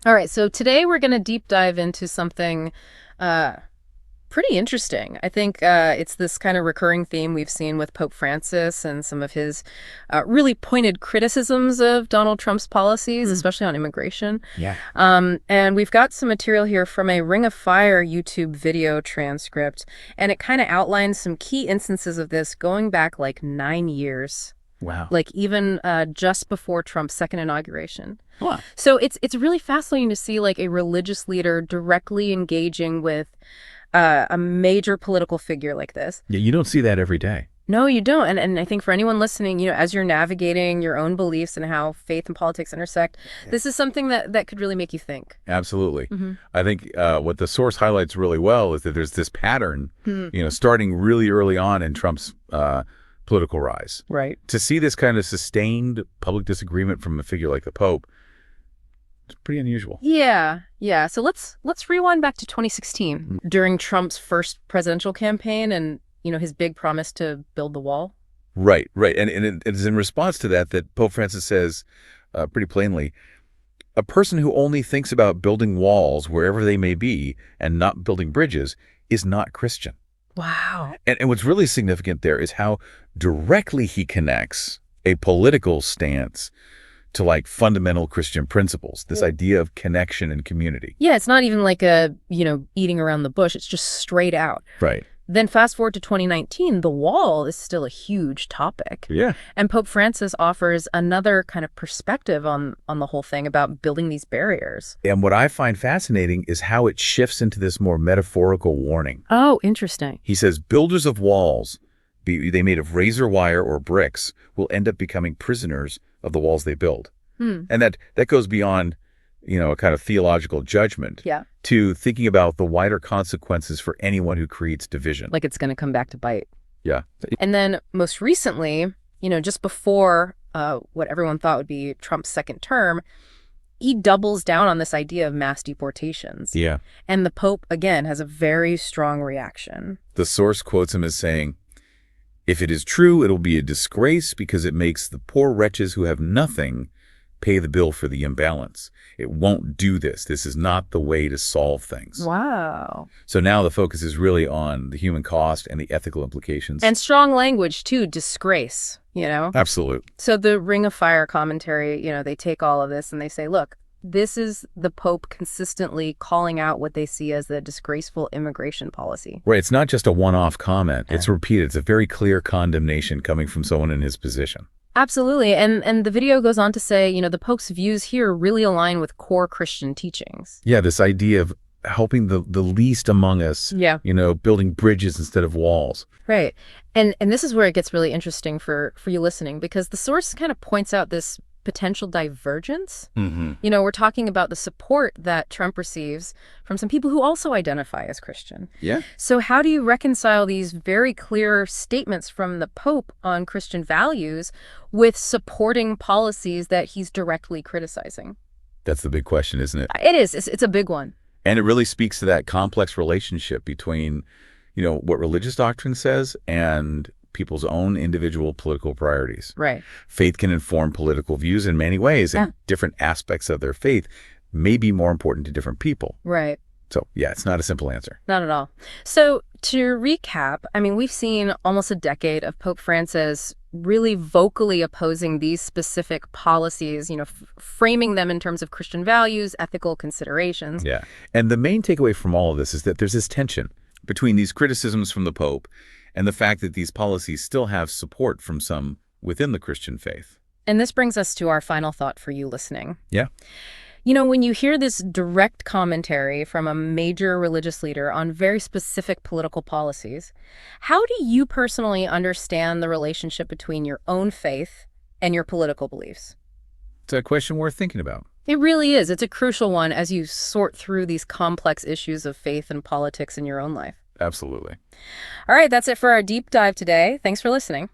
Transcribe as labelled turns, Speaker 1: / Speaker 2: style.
Speaker 1: All right, so today we're going to deep dive into something uh, pretty interesting. I think it's this kind of recurring theme we've seen with Pope Francis and some of his really pointed criticisms of Donald Trump's policies, especially on immigration.
Speaker 2: Yeah.
Speaker 1: And we've got some material here from a Ring of Fire YouTube video transcript, and it kind of outlines some key instances of this going back like 9 years.
Speaker 2: Wow.
Speaker 1: Like even just before Trump's second inauguration.
Speaker 2: Wow.
Speaker 1: So it's really fascinating to see like a religious leader directly engaging with a major political figure like this.
Speaker 2: Yeah, you don't see that every day.
Speaker 1: No, you don't. And I think for anyone listening, as you're navigating your own beliefs and how faith and politics intersect, this is something that could really make you think.
Speaker 2: Absolutely. I think what the source highlights really well is that there's this pattern, starting really early on in Trump's political rise.
Speaker 1: Right.
Speaker 2: To see this kind of sustained public disagreement from a figure like the Pope, it's pretty unusual.
Speaker 1: Yeah. So let's rewind back to 2016 during Trump's first presidential campaign and, his big promise to build the wall.
Speaker 2: Right. And it's in response to that Pope Francis says pretty plainly, a person who only thinks about building walls wherever they may be and not building bridges is not Christian.
Speaker 1: Wow.
Speaker 2: And what's really significant there is how directly he connects a political stance to like fundamental Christian principles, this idea of connection and community.
Speaker 1: Yeah, it's not even like eating around the bush. It's just straight out.
Speaker 2: Right.
Speaker 1: Then fast forward to 2019, the wall is still a huge topic.
Speaker 2: Yeah.
Speaker 1: And Pope Francis offers another kind of perspective on the whole thing about building these barriers.
Speaker 2: And what I find fascinating is how it shifts into this more metaphorical warning.
Speaker 1: Oh, interesting.
Speaker 2: He says builders of walls, be they made of razor wire or bricks, will end up becoming prisoners of the walls they build. And that goes beyond, a kind of theological judgment to thinking about the wider consequences for anyone who creates division.
Speaker 1: Like it's going to come back to bite.
Speaker 2: Yeah.
Speaker 1: And then most recently, just before what everyone thought would be Trump's second term, he doubles down on this idea of mass deportations.
Speaker 2: Yeah.
Speaker 1: And the Pope, again, has a very strong reaction.
Speaker 2: The source quotes him as saying, "If it is true, it'll be a disgrace because it makes the poor wretches who have nothing pay the bill for the imbalance. It won't do this. This is not the way to solve things."
Speaker 1: Wow.
Speaker 2: So now the focus is really on the human cost and the ethical implications.
Speaker 1: And strong language, too, disgrace,
Speaker 2: Absolute.
Speaker 1: So the Ring of Fire commentary, they take all of this and they say, look, this is the Pope consistently calling out what they see as the disgraceful immigration policy.
Speaker 2: Right. It's not just a one-off comment. It's repeated. It's a very clear condemnation coming from someone in his position.
Speaker 1: Absolutely. And the video goes on to say, the Pope's views here really align with core Christian teachings.
Speaker 2: Yeah, this idea of helping the least among us, building bridges instead of walls.
Speaker 1: Right. And this is where it gets really interesting for you listening, because the source kind of points out this potential divergence. We're talking about the support that Trump receives from some people who also identify as Christian.
Speaker 2: Yeah.
Speaker 1: So how do you reconcile these very clear statements from the Pope on Christian values with supporting policies that he's directly criticizing?
Speaker 2: That's the big question, isn't it?
Speaker 1: It is. It's a big one.
Speaker 2: And it really speaks to that complex relationship between, what religious doctrine says and people's own individual political priorities.
Speaker 1: Right.
Speaker 2: Faith can inform political views in many ways, and different aspects of their faith may be more important to different people.
Speaker 1: Right.
Speaker 2: So, yeah, it's not a simple answer.
Speaker 1: Not at all. So to recap, we've seen almost a decade of Pope Francis really vocally opposing these specific policies, framing them in terms of Christian values, ethical considerations.
Speaker 2: Yeah. And the main takeaway from all of this is that there's this tension between these criticisms from the Pope and the fact that these policies still have support from some within the Christian faith.
Speaker 1: And this brings us to our final thought for you listening.
Speaker 2: Yeah.
Speaker 1: When you hear this direct commentary from a major religious leader on very specific political policies, how do you personally understand the relationship between your own faith and your political beliefs?
Speaker 2: It's a question worth thinking about.
Speaker 1: It really is. It's a crucial one as you sort through these complex issues of faith and politics in your own life.
Speaker 2: Absolutely.
Speaker 1: All right, that's it for our deep dive today. Thanks for listening.